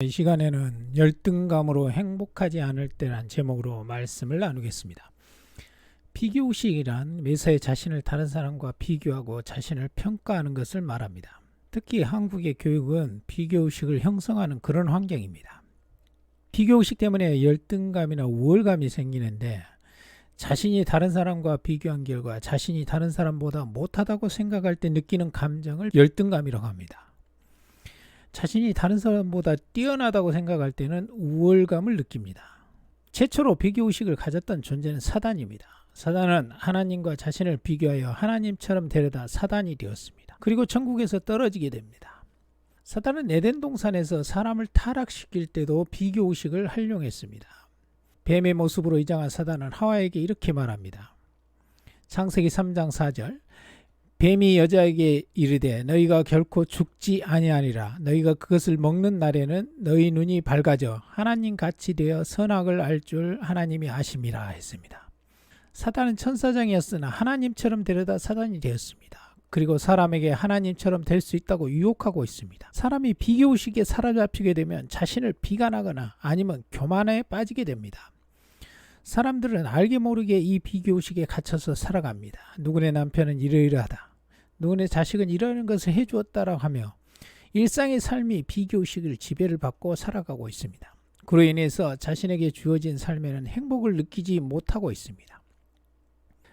이 시간에는 열등감으로 행복하지 않을 때란 제목으로 말씀을 나누겠습니다. 비교의식이란 매사에 자신을 다른 사람과 비교하고 자신을 평가하는 것을 말합니다. 특히 한국의 교육은 비교의식을 형성하는 그런 환경입니다. 비교의식 때문에 열등감이나 우월감이 생기는데, 자신이 다른 사람과 비교한 결과 자신이 다른 사람보다 못하다고 생각할 때 느끼는 감정을 열등감이라고 합니다. 자신이 다른 사람보다 뛰어나다고 생각할 때는 우월감을 느낍니다. 최초로 비교의식을 가졌던 존재는 사단입니다. 사단은 하나님과 자신을 비교하여 하나님처럼 되려다 사단이 되었습니다. 그리고 천국에서 떨어지게 됩니다. 사단은 에덴 동산에서 사람을 타락시킬 때도 비교의식을 활용했습니다. 뱀의 모습으로 위장한 사단은 하와에게 이렇게 말합니다. 창세기 3장 4절, 뱀이 여자에게 이르되 너희가 결코 죽지 아니하리라. 너희가 그것을 먹는 날에는 너희 눈이 밝아져 하나님같이 되어 선악을 알 줄 하나님이 아심이라 했습니다. 사단은 천사장이었으나 하나님처럼 되려다 사단이 되었습니다. 그리고 사람에게 하나님처럼 될 수 있다고 유혹하고 있습니다. 사람이 비교의식에 사로잡히게 되면 자신을 비관하거나 아니면 교만에 빠지게 됩니다. 사람들은 알게 모르게 이 비교의식에 갇혀서 살아갑니다. 누구네 남편은 이러이러하다, 누구네 자식은 이러는 것을 해주었다라고 하며 일상의 삶이 비교의식을 지배를 받고 살아가고 있습니다. 그로 인해서 자신에게 주어진 삶에는 행복을 느끼지 못하고 있습니다.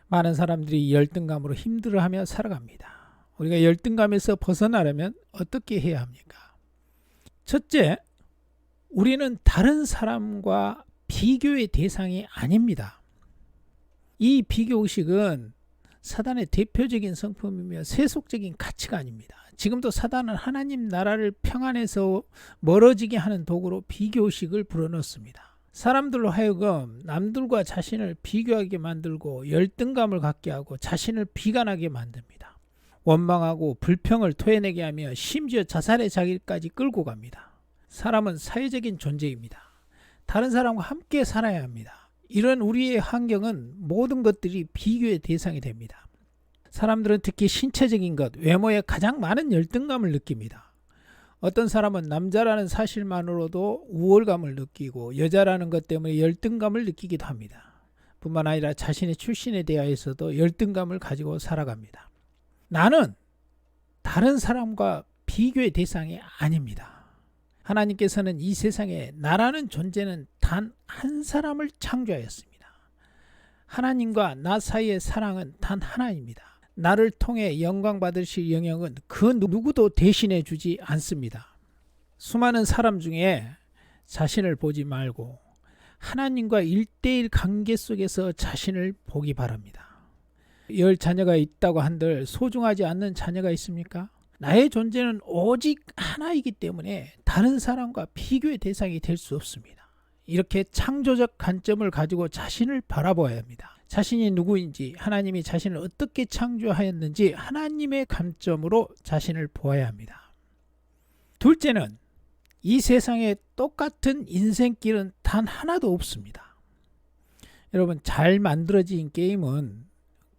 많은 사람들이 열등감으로 힘들어하며 살아갑니다. 우리가 열등감에서 벗어나려면 어떻게 해야 합니까? 첫째, 우리는 다른 사람과 비교의 대상이 아닙니다. 이 비교의식은 사단의 대표적인 성품이며 세속적인 가치가 아닙니다. 지금도 사단은 하나님 나라를 평안에서 멀어지게 하는 도구로 비교의식을 불어넣습니다. 사람들로 하여금 남들과 자신을 비교하게 만들고 열등감을 갖게 하고 자신을 비관하게 만듭니다. 원망하고 불평을 토해내게 하며 심지어 자살의 자기까지 끌고 갑니다. 사람은 사회적인 존재입니다. 다른 사람과 함께 살아야 합니다. 이런 우리의 환경은 모든 것들이 비교의 대상이 됩니다. 사람들은 특히 신체적인 것, 외모에 가장 많은 열등감을 느낍니다. 어떤 사람은 남자라는 사실만으로도 우월감을 느끼고 여자라는 것 때문에 열등감을 느끼기도 합니다. 뿐만 아니라 자신의 출신에 대하여서도 열등감을 가지고 살아갑니다. 나는 다른 사람과 비교의 대상이 아닙니다. 하나님께서는 이 세상에 나라는 존재는 단 한 사람을 창조하였습니다. 하나님과 나 사이의 사랑은 단 하나입니다. 나를 통해 영광 받으실 영역은 그 누구도 대신해 주지 않습니다. 수많은 사람 중에 자신을 보지 말고 하나님과 1:1 관계 속에서 자신을 보기 바랍니다. 10 자녀가 있다고 한들 소중하지 않는 자녀가 있습니까? 나의 존재는 오직 하나이기 때문에 다른 사람과 비교의 대상이 될 수 없습니다. 이렇게 창조적 관점을 가지고 자신을 바라보아야 합니다. 자신이 누구인지, 하나님이 자신을 어떻게 창조하였는지 하나님의 관점으로 자신을 보아야 합니다. 둘째는 이 세상에 똑같은 인생길은 단 하나도 없습니다. 여러분, 잘 만들어진 게임은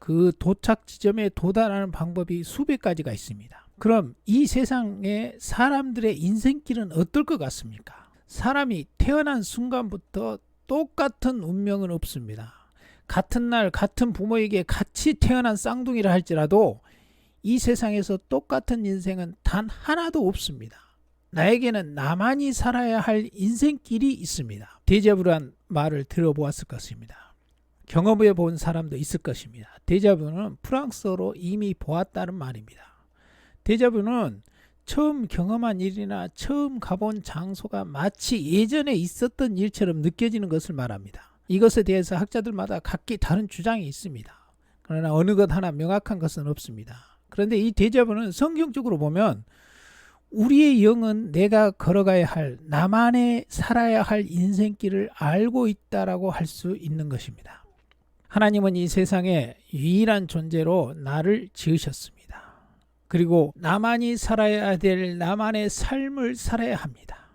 그 도착 지점에 도달하는 방법이 수백 가지가 있습니다. 그럼 이 세상의 사람들의 인생길은 어떨 것 같습니까? 사람이 태어난 순간부터 똑같은 운명은 없습니다. 같은 날 같은 부모에게 같이 태어난 쌍둥이라 할지라도 이 세상에서 똑같은 인생은 단 하나도 없습니다. 나에게는 나만이 살아야 할 인생길이 있습니다. 데자부란 말을 들어보았을 것입니다. 경험해 본 사람도 있을 것입니다. 데자부는 프랑스어로 이미 보았다는 말입니다. 데자부는 처음 경험한 일이나 처음 가본 장소가 마치 예전에 있었던 일처럼 느껴지는 것을 말합니다. 이것에 대해서 학자들마다 각기 다른 주장이 있습니다. 그러나 어느 것 하나 명확한 것은 없습니다. 그런데 이 데자부는 성경적으로 보면 우리의 영은 내가 걸어가야 할, 나만의 살아야 할 인생길을 알고 있다라고 할 수 있는 것입니다. 하나님은 이 세상에 유일한 존재로 나를 지으셨습니다. 그리고 나만이 살아야 될 나만의 삶을 살아야 합니다.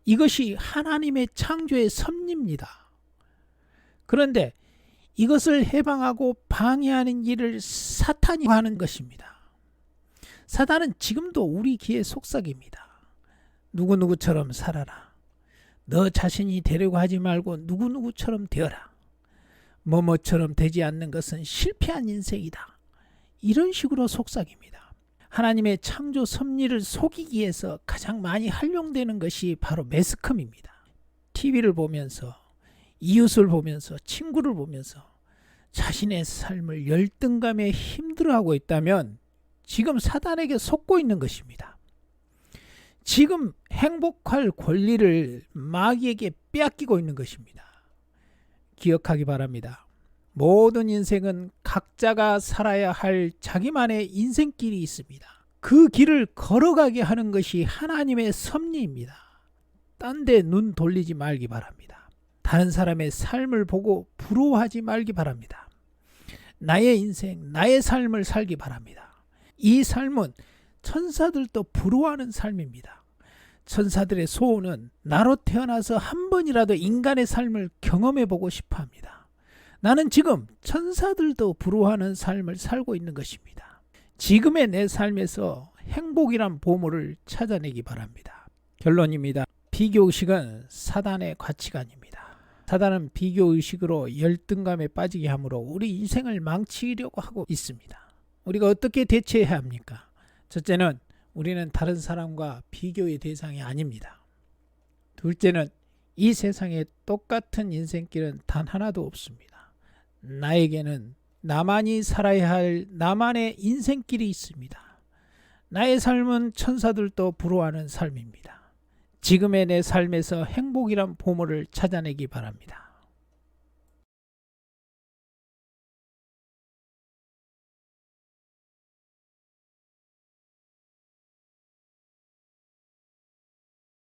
이것이 하나님의 창조의 섭리입니다. 그런데 이것을 해방하고 방해하는 일을 사탄이 하는 것입니다. 사단은 지금도 우리 귀에 속삭입니다. 누구누구처럼 살아라. 너 자신이 되려고 하지 말고 누구누구처럼 되어라. 뭐뭐처럼 되지 않는 것은 실패한 인생이다. 이런 식으로 속삭입니다. 하나님의 창조 섭리를 속이기 위해서 가장 많이 활용되는 것이 바로 매스컴입니다. TV를 보면서, 이웃을 보면서, 친구를 보면서 자신의 삶을 열등감에 힘들어하고 있다면 지금 사단에게 속고 있는 것입니다. 지금 행복할 권리를 마귀에게 빼앗기고 있는 것입니다. 기억하기 바랍니다. 모든 인생은 각자가 살아야 할 자기만의 인생길이 있습니다. 그 길을 걸어가게 하는 것이 하나님의 섭리입니다. 딴 데 눈 돌리지 말기 바랍니다. 다른 사람의 삶을 보고 부러워하지 말기 바랍니다. 나의 인생, 나의 삶을 살기 바랍니다. 이 삶은 천사들도 부러워하는 삶입니다. 천사들의 소원은 나로 태어나서 한 번이라도 인간의 삶을 경험해보고 싶어합니다. 나는 지금 천사들도 부러워하는 삶을 살고 있는 것입니다. 지금의 내 삶에서 행복이란 보물을 찾아내기 바랍니다. 결론입니다. 비교의식은 사단의 가치관입니다. 사단은 비교의식으로 열등감에 빠지게 함으로 우리 인생을 망치려고 하고 있습니다. 우리가 어떻게 대처해야 합니까? 첫째는 우리는 다른 사람과 비교의 대상이 아닙니다. 둘째는 이 세상에 똑같은 인생길은 단 하나도 없습니다. 나에게는 나만이 살아야 할 나만의 인생길이 있습니다. 나의 삶은 천사들도 부러워하는 삶입니다. 지금의 내 삶에서 행복이란 보물을 찾아내기 바랍니다.